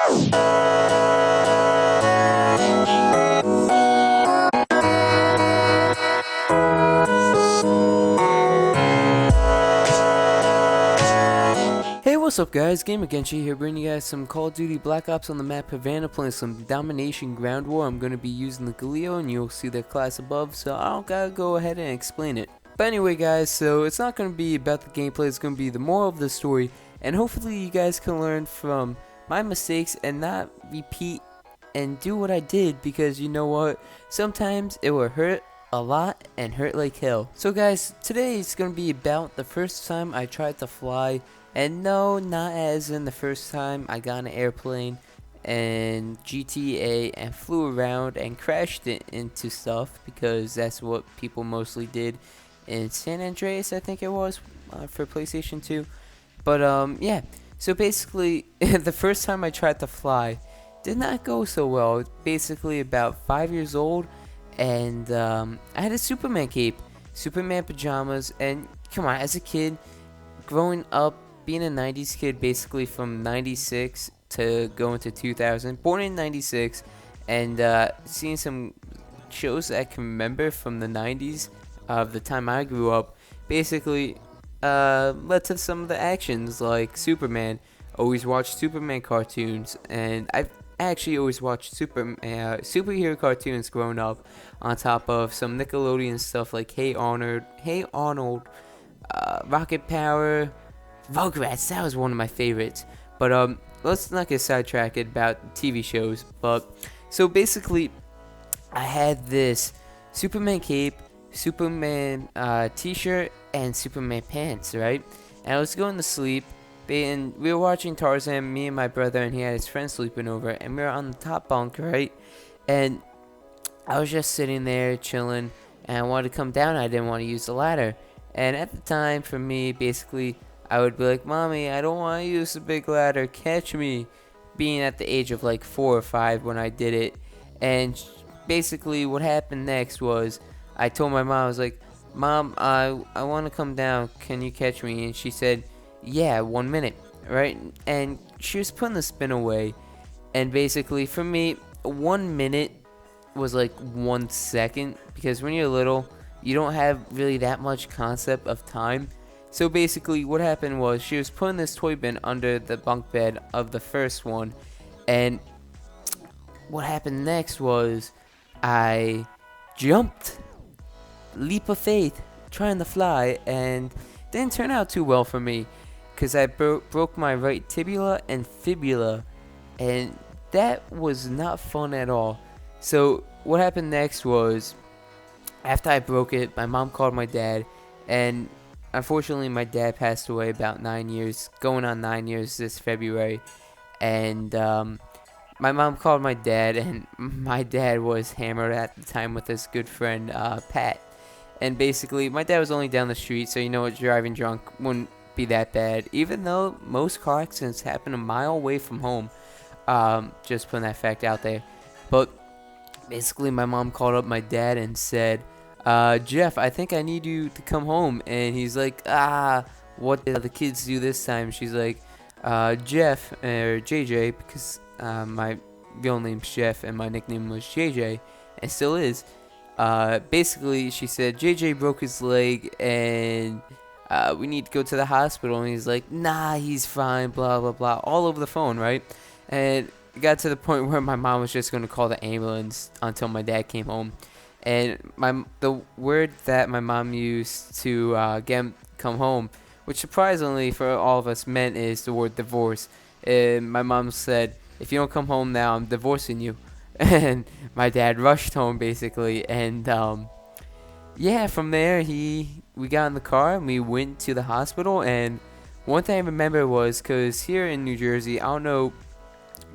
Hey, what's up guys, IGamerGenchi here, bringing you guys some Call of Duty Black Ops on the map Havana, playing some Domination Ground War. I'm going to be using the Galileo, and you'll see the class above, so I don't gotta go ahead and explain it. But anyway guys, so it's not going to be about the gameplay, it's going to be the moral of the story, and hopefully you guys can learn from my mistakes and not repeat and do what I did, because you know what, sometimes it will hurt a lot and hurt like hell. So guys, today is going to be about the first time I tried to fly. And no, not as in the first time I got an airplane and GTA and flew around and crashed it into stuff, because that's what people mostly did in San Andreas, I think it was, for PlayStation 2. But yeah, so basically the first time I tried to fly did not go so well. Basically about 5 years old, and I had a Superman cape, Superman pajamas, and come on, as a kid, growing up, being a 90s kid, basically from 96 to going to 2000, born in 96, and seeing some shows that I can remember from the 90s of the time I grew up, basically led to some of the actions like Superman. Always watched Superman cartoons, and I've actually always watched superhero cartoons growing up, on top of some Nickelodeon stuff like Hey Arnold, Rocket Power, Rugrats. That was one of my favorites. But let's not get sidetracked about TV shows. But so basically, I had this Superman cape, Superman t-shirt, and Superman pants, right? And I was going to sleep, and we were watching Tarzan, me and my brother, and he had his friend sleeping over, and we were on the top bunk, right? And I was just sitting there chilling, and I wanted to come down. I didn't want to use the ladder. And at the time, for me, basically, I would be like, "Mommy, I don't want to use the big ladder, catch me," being at the age of like 4 or 5 when I did it. And basically what happened next was, I told my mom, I was like, "Mom, I want to come down, can you catch me?" And she said, "Yeah, 1 minute," right? And she was putting the spin away, and basically for me, 1 minute was like 1 second, because when you're little, you don't have really that much concept of time. So basically what happened was, she was putting this toy bin under the bunk bed of the first one, and what happened next was, I jumped, leap of faith, trying to fly, and didn't turn out too well for me, because I broke my right tibia and fibula, and that was not fun at all. So what happened next was, after I broke it, my mom called my dad, and unfortunately, my dad passed away about 9 years, going on 9 years this February. And my mom called my dad, and my dad was hammered at the time with his good friend, Pat. And basically, my dad was only down the street, so you know what, driving drunk wouldn't be that bad. Even though most car accidents happen a mile away from home. Just putting that fact out there. But basically, my mom called up my dad and said, "Jeff, I think I need you to come home." And he's like, what did the kids do this time? She's like, "Jeff," or JJ, because my real name's Jeff and my nickname was JJ, and still is. Basically, she said, "JJ broke his leg, and we need to go to the hospital." And he's like, "Nah, he's fine, blah, blah, blah," all over the phone, right? And it got to the point where my mom was just going to call the ambulance until my dad came home. And the word that my mom used to get him come home, which surprisingly for all of us meant, is the word divorce. And my mom said, "If you don't come home now, I'm divorcing you." And my dad rushed home, basically. And yeah, from there we got in the car and we went to the hospital. And one thing I remember was, because here in New Jersey, I don't know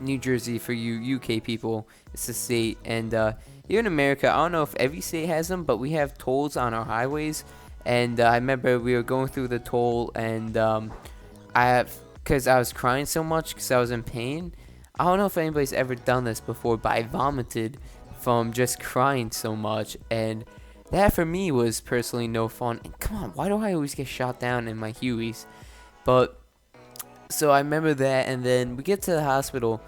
New Jersey for you UK people, it's a state, and here in America, I don't know if every state has them, but we have tolls on our highways. And I remember we were going through the toll, and because I was crying so much because I was in pain. I don't know if anybody's ever done this before, but I vomited from just crying so much, and that for me was personally no fun. And come on, why do I always get shot down in my Hueys? But so I remember that, and then we get to the hospital,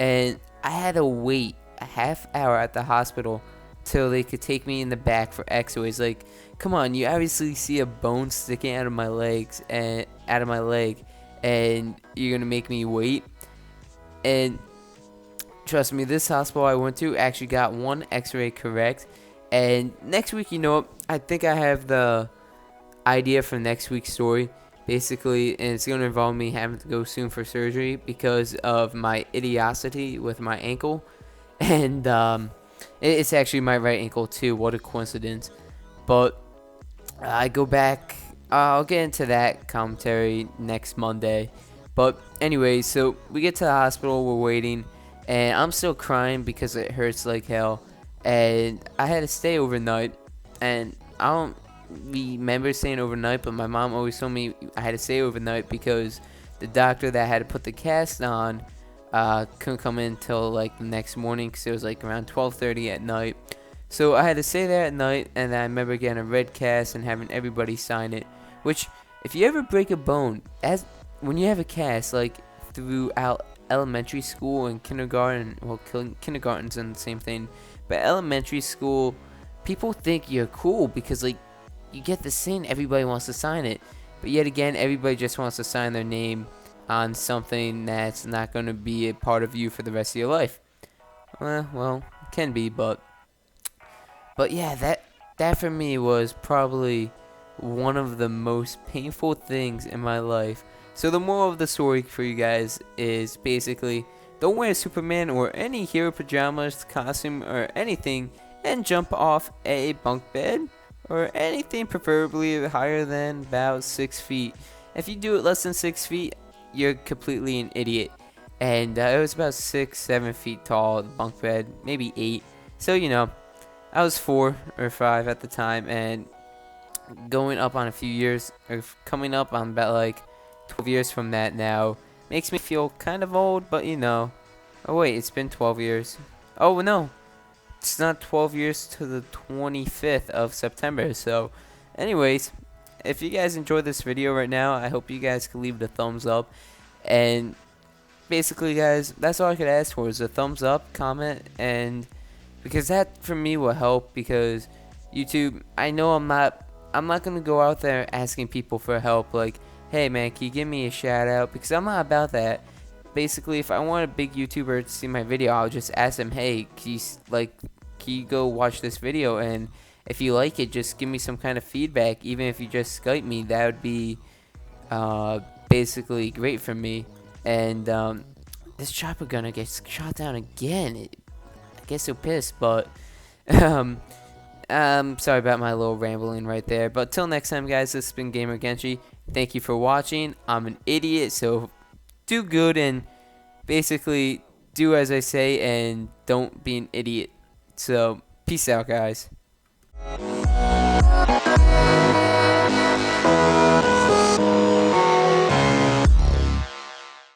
and I had to wait a half hour at the hospital till they could take me in the back for x-rays. Like, come on, you obviously see a bone sticking out of my legs and out of my leg, and you're gonna make me wait. And trust me, this hospital I went to actually got one x-ray correct. And next week, you know what, I think I have the idea for next week's story, basically, and it's going to involve me having to go soon for surgery because of my idiocity with my ankle. And it's actually my right ankle too. What a coincidence. But I go back, I'll get into that commentary next Monday. But anyway, so we get to the hospital, we're waiting, and I'm still crying because it hurts like hell. And I had to stay overnight, and I don't remember staying overnight, but my mom always told me I had to stay overnight because the doctor that had to put the cast on couldn't come in until like the next morning because it was like around 12:30 at night. So I had to stay there at night, and I remember getting a red cast and having everybody sign it. Which, if you ever break a bone, as when you have a cast, like throughout elementary school and kindergarten, well, kindergarten's in the same thing, but elementary school, people think you're cool because like you get this thing, everybody wants to sign it, but yet again, everybody just wants to sign their name on something that's not going to be a part of you for the rest of your life. Well, it can be, but yeah, that for me was probably one of the most painful things in my life. So the moral of the story for you guys is basically, don't wear Superman or any hero pajamas, costume, or anything and jump off a bunk bed or anything preferably higher than about 6 feet. If you do it less than 6 feet, you're completely an idiot. And it was about 6-7 feet tall, the bunk bed, maybe 8. So, you know, I was 4 or 5 at the time, and going up on a few years, or coming up on about like 12 years from that now, makes me feel kind of old, but you know. Oh wait, it's been 12 years. Oh no, it's not 12 years to the 25th of September. So anyways, if you guys enjoyed this video right now, I hope you guys can leave it a thumbs up. And basically, guys, that's all I could ask for is a thumbs up, comment, and because that for me will help, because YouTube, I know I'm not gonna go out there asking people for help like, hey man, can you give me a shout out, because I'm not about that. Basically, if I want a big YouTuber to see my video, I'll just ask them, hey, can you go watch this video, and if you like it, just give me some kind of feedback. Even if you just Skype me, that would be basically great for me. And this chopper gunner gets shot down again. I get so pissed, but sorry about my little rambling right there. But till next time, guys, this has been GamerGenchi. Thank you for watching. I'm an idiot, so do good and basically do as I say and don't be an idiot. So peace out, guys.